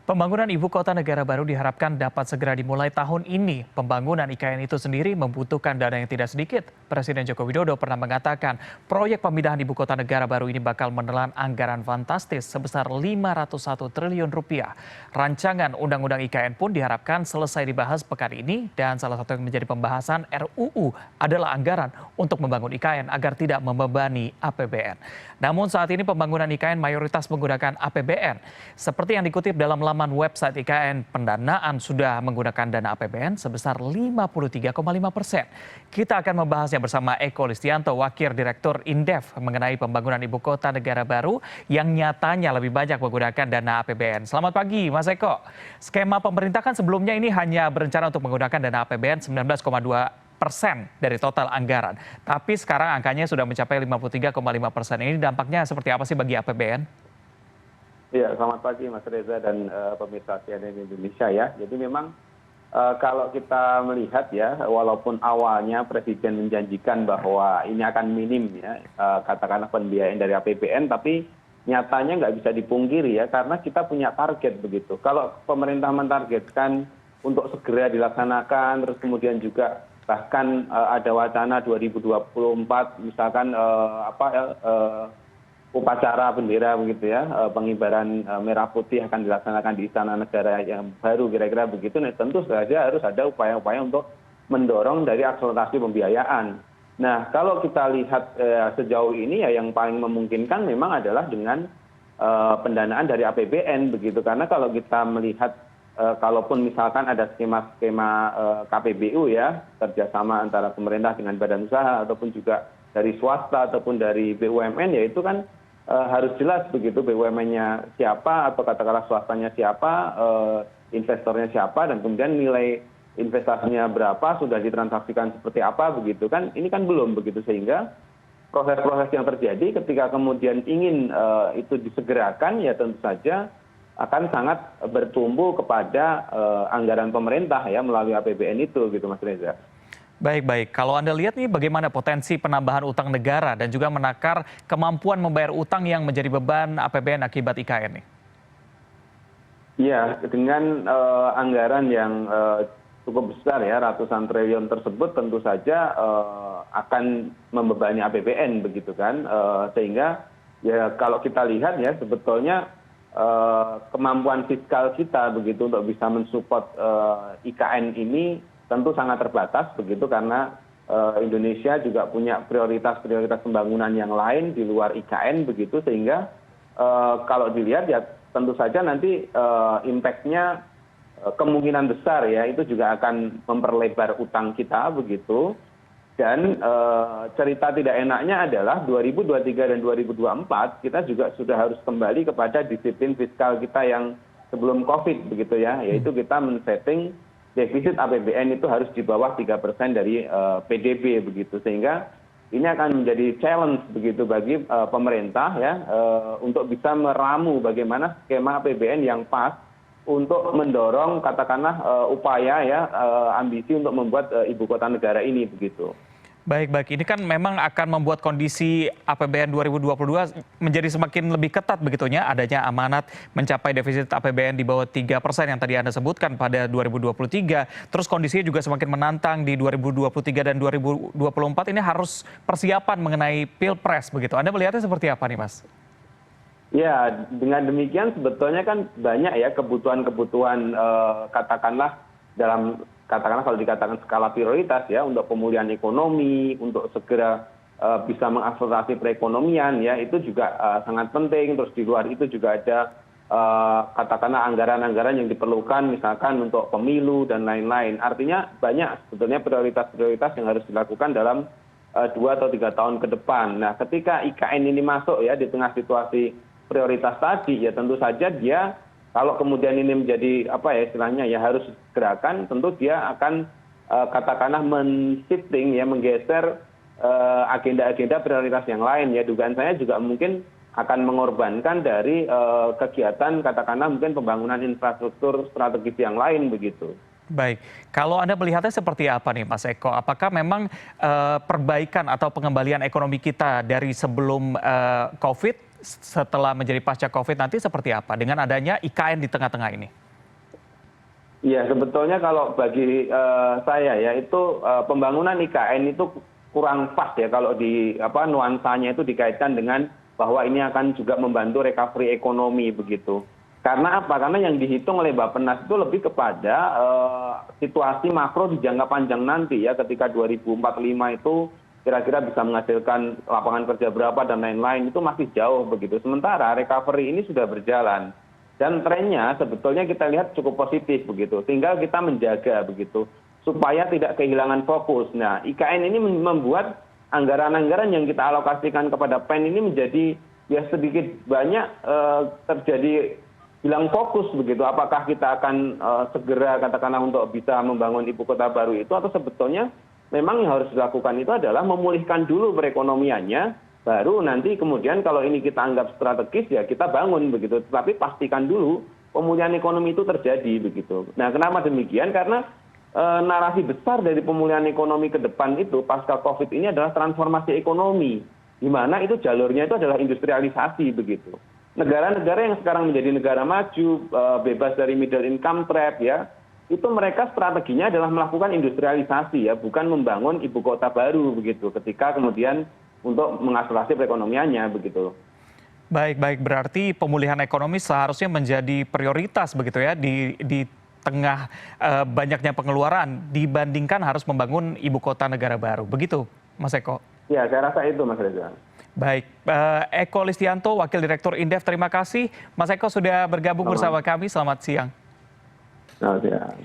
Pembangunan ibu kota negara baru diharapkan dapat segera dimulai tahun ini. Pembangunan IKN itu sendiri membutuhkan dana yang tidak sedikit. Presiden Joko Widodo pernah mengatakan proyek pemindahan ibu kota negara baru ini bakal menelan anggaran fantastis sebesar 501 triliun rupiah. Rancangan Undang-Undang IKN pun diharapkan selesai dibahas pekan ini dan salah satu yang menjadi pembahasan RUU adalah anggaran untuk membangun IKN agar tidak membebani APBN. Namun saat ini pembangunan IKN mayoritas menggunakan APBN. Seperti yang dikutip dalam laman website IKN, pendanaan sudah menggunakan dana APBN sebesar 53,5%. Kita akan membahasnya bersama Eko Listianto, Wakil Direktur Indef mengenai pembangunan ibu kota negara baru yang nyatanya lebih banyak menggunakan dana APBN. Selamat pagi, Mas Eko. Skema pemerintah kan sebelumnya ini hanya berencana untuk menggunakan dana APBN 19,2% dari total anggaran. Tapi sekarang angkanya sudah mencapai 53,5%. Ini dampaknya seperti apa sih bagi APBN? Ya, selamat pagi Mas Reza dan pemirsa CNN Indonesia ya. Jadi memang kalau kita melihat ya, walaupun awalnya Presiden menjanjikan bahwa ini akan minim ya, katakanlah pembiayaan dari APBN, tapi nyatanya nggak bisa dipungkiri ya, karena kita punya target begitu. Kalau pemerintah mentargetkan untuk segera dilaksanakan, terus kemudian juga bahkan ada wacana 2024 misalkan upacara bendera begitu ya, pengibaran merah putih akan dilaksanakan di Istana Negara yang baru kira-kira begitu. Nah, tentu saja harus ada upaya-upaya untuk mendorong dari akselerasi pembiayaan. Nah, kalau kita lihat sejauh ini ya yang paling memungkinkan memang adalah dengan pendanaan dari APBN begitu, karena kalau kita melihat kalaupun misalkan ada skema-skema KPBU ya, kerjasama antara pemerintah dengan badan usaha ataupun juga dari swasta ataupun dari BUMN, ya itu kan harus jelas begitu BUMN-nya siapa atau katakanlah swastanya siapa, investornya siapa, dan kemudian nilai investasinya berapa, sudah ditransaksikan seperti apa begitu kan, ini kan belum begitu, sehingga proses-proses yang terjadi ketika kemudian ingin itu disegerakan ya tentu saja akan sangat bertumbuh kepada anggaran pemerintah ya melalui APBN itu gitu Mas Reza. Baik. Kalau Anda lihat nih bagaimana potensi penambahan utang negara dan juga menakar kemampuan membayar utang yang menjadi beban APBN akibat IKN nih? Ya, dengan anggaran yang cukup besar ya, ratusan triliun tersebut tentu saja akan membebani APBN begitu kan, sehingga ya kalau kita lihat ya sebetulnya kemampuan fiskal kita begitu untuk bisa mensupport IKN ini tentu sangat terbatas begitu, karena Indonesia juga punya prioritas-prioritas pembangunan yang lain di luar IKN begitu, sehingga kalau dilihat ya tentu saja nanti impact-nya kemungkinan besar ya itu juga akan memperlebar utang kita begitu. Dan cerita tidak enaknya adalah 2023 dan 2024 kita juga sudah harus kembali kepada disiplin fiskal kita yang sebelum COVID begitu ya, yaitu kita men-setting defisit APBN itu harus di bawah 3% dari PDB begitu, sehingga ini akan menjadi challenge begitu bagi pemerintah ya untuk bisa meramu bagaimana skema APBN yang pas untuk mendorong katakanlah upaya ya ambisi untuk membuat ibu kota negara ini begitu. Baik. Ini kan memang akan membuat kondisi APBN 2022 menjadi semakin lebih ketat begitunya, adanya amanat mencapai defisit APBN di bawah 3% yang tadi Anda sebutkan pada 2023. Terus kondisinya juga semakin menantang di 2023 dan 2024, ini harus persiapan mengenai Pilpres begitu. Anda melihatnya seperti apa nih, Mas? Ya, dengan demikian sebetulnya kan banyak ya kebutuhan-kebutuhan katakanlah kalau dikatakan skala prioritas ya, untuk pemulihan ekonomi, untuk segera bisa mengakselerasi perekonomian ya, itu juga sangat penting. Terus di luar itu juga ada katakanlah anggaran-anggaran yang diperlukan misalkan untuk pemilu dan lain-lain. Artinya banyak sebetulnya prioritas-prioritas yang harus dilakukan dalam 2 atau 3 tahun ke depan. Nah, ketika IKN ini masuk ya di tengah situasi prioritas tadi, ya tentu saja dia kalau kemudian ini menjadi apa ya istilahnya ya harus gerakan, tentu dia akan katakanlah men-shifting ya, menggeser agenda-agenda prioritas yang lain ya. Dugaan saya juga mungkin akan mengorbankan dari kegiatan katakanlah mungkin pembangunan infrastruktur strategis yang lain begitu. Baik, kalau Anda melihatnya seperti apa nih Mas Eko? Apakah memang perbaikan atau pengembalian ekonomi kita dari sebelum COVID setelah menjadi pasca COVID nanti seperti apa dengan adanya IKN di tengah-tengah ini? Ya sebetulnya kalau bagi saya ya itu pembangunan IKN itu kurang pas ya kalau di nuansanya itu dikaitkan dengan bahwa ini akan juga membantu recovery ekonomi begitu. Karena apa? Karena yang dihitung oleh Bappenas itu lebih kepada situasi makro di jangka panjang nanti ya ketika 2045 itu kira-kira bisa menghasilkan lapangan kerja berapa dan lain-lain itu masih jauh begitu. Sementara recovery ini sudah berjalan. Dan trennya sebetulnya kita lihat cukup positif begitu. Tinggal kita menjaga begitu supaya tidak kehilangan fokus. Nah, IKN ini membuat anggaran-anggaran yang kita alokasikan kepada PEN ini menjadi ya sedikit banyak terjadi hilang fokus begitu. Apakah kita akan segera katakanlah untuk bisa membangun ibu kota baru itu atau sebetulnya memang yang harus dilakukan itu adalah memulihkan dulu perekonomiannya. Baru nanti kemudian kalau ini kita anggap strategis ya kita bangun begitu. Tetapi pastikan dulu pemulihan ekonomi itu terjadi begitu. Nah kenapa demikian? Karena narasi besar dari pemulihan ekonomi ke depan itu pasca COVID ini adalah transformasi ekonomi. Di mana itu jalurnya itu adalah industrialisasi begitu. Negara-negara yang sekarang menjadi negara maju, bebas dari middle income trap ya, itu mereka strateginya adalah melakukan industrialisasi ya, bukan membangun ibu kota baru begitu. Ketika kemudian untuk mengakselerasi perekonomiannya begitu. Baik, berarti pemulihan ekonomi seharusnya menjadi prioritas begitu ya di tengah banyaknya pengeluaran dibandingkan harus membangun ibu kota negara baru. Begitu, Mas Eko? Ya, saya rasa itu, Mas Reza. Baik, Eko Listianto, Wakil Direktur Indef, terima kasih. Mas Eko sudah bergabung bersama kami, selamat siang. Selamat siang.